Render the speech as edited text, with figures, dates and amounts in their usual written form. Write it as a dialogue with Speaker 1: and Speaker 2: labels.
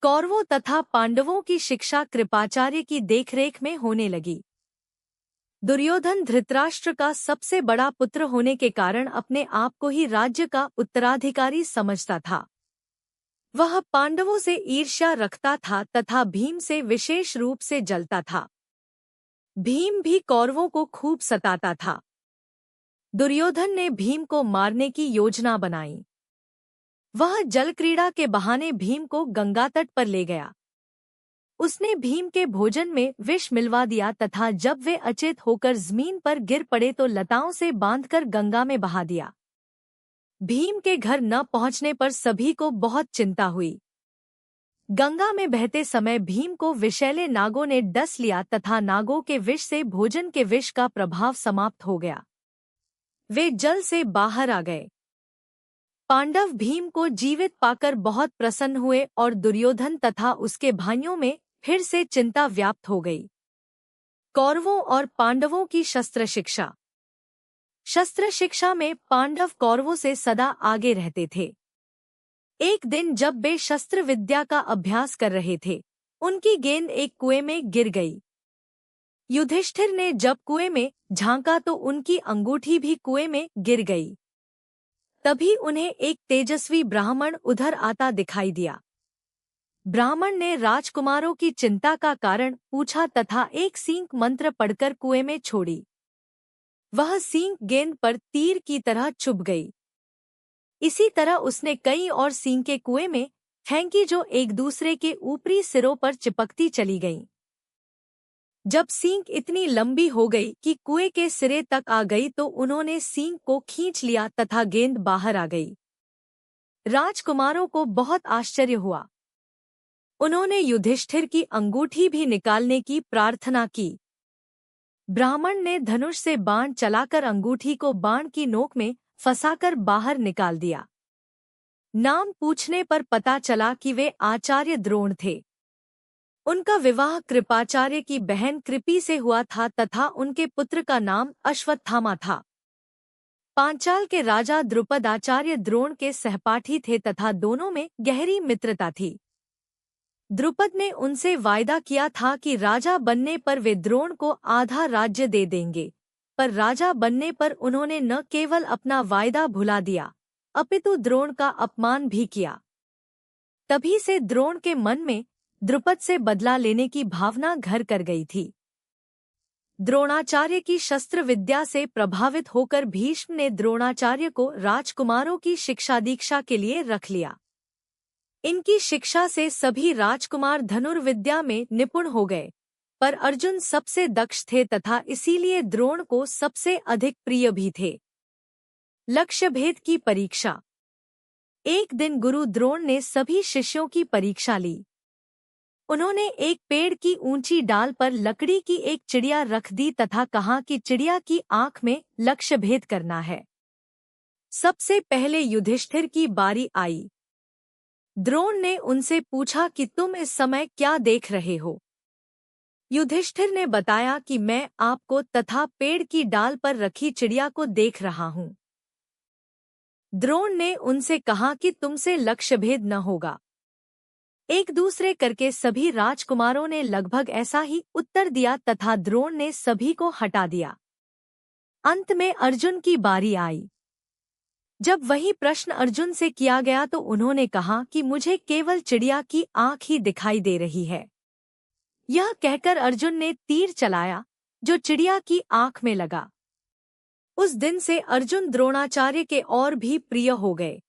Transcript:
Speaker 1: कौरवों तथा पांडवों की शिक्षा कृपाचार्य की देखरेख में होने लगी। दुर्योधन धृतराष्ट्र का सबसे बड़ा पुत्र होने के कारण अपने आप को ही राज्य का उत्तराधिकारी समझता था। वह पांडवों से ईर्ष्या रखता था तथा भीम से विशेष रूप से जलता था। भीम भी कौरवों को खूब सताता था। दुर्योधन ने भीम को मारने की योजना बनाई। वह जलक्रीड़ा के बहाने भीम को गंगा तट पर ले गया। उसने भीम के भोजन में विष मिलवा दिया तथा जब वे अचेत होकर जमीन पर गिर पड़े तो लताओं से बांधकर गंगा में बहा दिया। भीम के घर न पहुंचने पर सभी को बहुत चिंता हुई। गंगा में बहते समय भीम को विषैले नागों ने डस लिया तथा नागों के विष से भोजन के विष का प्रभाव समाप्त हो गया। वे जल से बाहर आ गए। पांडव भीम को जीवित पाकर बहुत प्रसन्न हुए और दुर्योधन तथा उसके भाइयों में फिर से चिंता व्याप्त हो गई। कौरवों और पांडवों की शस्त्र शिक्षा। शस्त्र शिक्षा में पांडव कौरवों से सदा आगे रहते थे। एक दिन जब वे शस्त्र विद्या का अभ्यास कर रहे थे, उनकी गेंद एक कुएं में गिर गई। युधिष्ठिर ने जब कुएं में झांका तो उनकी अंगूठी भी कुएं में गिर गई। तभी उन्हें एक तेजस्वी ब्राह्मण उधर आता दिखाई दिया। ब्राह्मण ने राजकुमारों की चिंता का कारण पूछा तथा एक सींग मंत्र पढ़कर कुएं में छोड़ी। वह सींग गेंद पर तीर की तरह चुभ गई। इसी तरह उसने कई और सींगें कुएं में फेंकी जो एक दूसरे के ऊपरी सिरों पर चिपकती चली गईं। जब सींग इतनी लंबी हो गई कि कुएं के सिरे तक आ गई तो उन्होंने सींग को खींच लिया तथा गेंद बाहर आ गई। राजकुमारों को बहुत आश्चर्य हुआ। उन्होंने युधिष्ठिर की अंगूठी भी निकालने की प्रार्थना की। ब्राह्मण ने धनुष से बाण चलाकर अंगूठी को बाण की नोक में फंसाकर बाहर निकाल दिया। नाम पूछने पर पता चला कि वे आचार्य द्रोण थे। उनका विवाह कृपाचार्य की बहन कृपि से हुआ था तथा उनके पुत्र का नाम अश्वत्थामा था। पांचाल के राजा द्रुपद आचार्य द्रोण के सहपाठी थे तथा दोनों में गहरी मित्रता थी। द्रुपद ने उनसे वायदा किया था कि राजा बनने पर वे द्रोण को आधा राज्य दे देंगे, पर राजा बनने पर उन्होंने न केवल अपना वायदा भुला दिया, अपितु द्रोण का अपमान भी किया। तभी से द्रोण के मन में द्रुपद से बदला लेने की भावना घर कर गई थी। द्रोणाचार्य की शस्त्र विद्या से प्रभावित होकर भीष्म ने द्रोणाचार्य को राजकुमारों की शिक्षा दीक्षा के लिए रख लिया। इनकी शिक्षा से सभी राजकुमार धनुर्विद्या में निपुण हो गए, पर अर्जुन सबसे दक्ष थे तथा इसीलिए द्रोण को सबसे अधिक प्रिय भी थे। लक्ष्य भेद की परीक्षा। एक दिन गुरु द्रोण ने सभी शिष्यों की परीक्षा ली। उन्होंने एक पेड़ की ऊंची डाल पर लकड़ी की एक चिड़िया रख दी तथा कहा कि चिड़िया की आंख में लक्ष्य भेद करना है। सबसे पहले युधिष्ठिर की बारी आई। द्रोण ने उनसे पूछा कि तुम इस समय क्या देख रहे हो? युधिष्ठिर ने बताया कि मैं आपको तथा पेड़ की डाल पर रखी चिड़िया को देख रहा हूँ। द्रोण ने उनसे कहा कि तुमसे लक्ष्य भेद न होगा। एक दूसरे करके सभी राजकुमारों ने लगभग ऐसा ही उत्तर दिया तथा द्रोण ने सभी को हटा दिया। अंत में अर्जुन की बारी आई। जब वही प्रश्न अर्जुन से किया गया तो उन्होंने कहा कि मुझे केवल चिड़िया की आंख ही दिखाई दे रही है। यह कहकर अर्जुन ने तीर चलाया जो चिड़िया की आंख में लगा। उस दिन से अर्जुन द्रोणाचार्य के और भी प्रिय हो गए।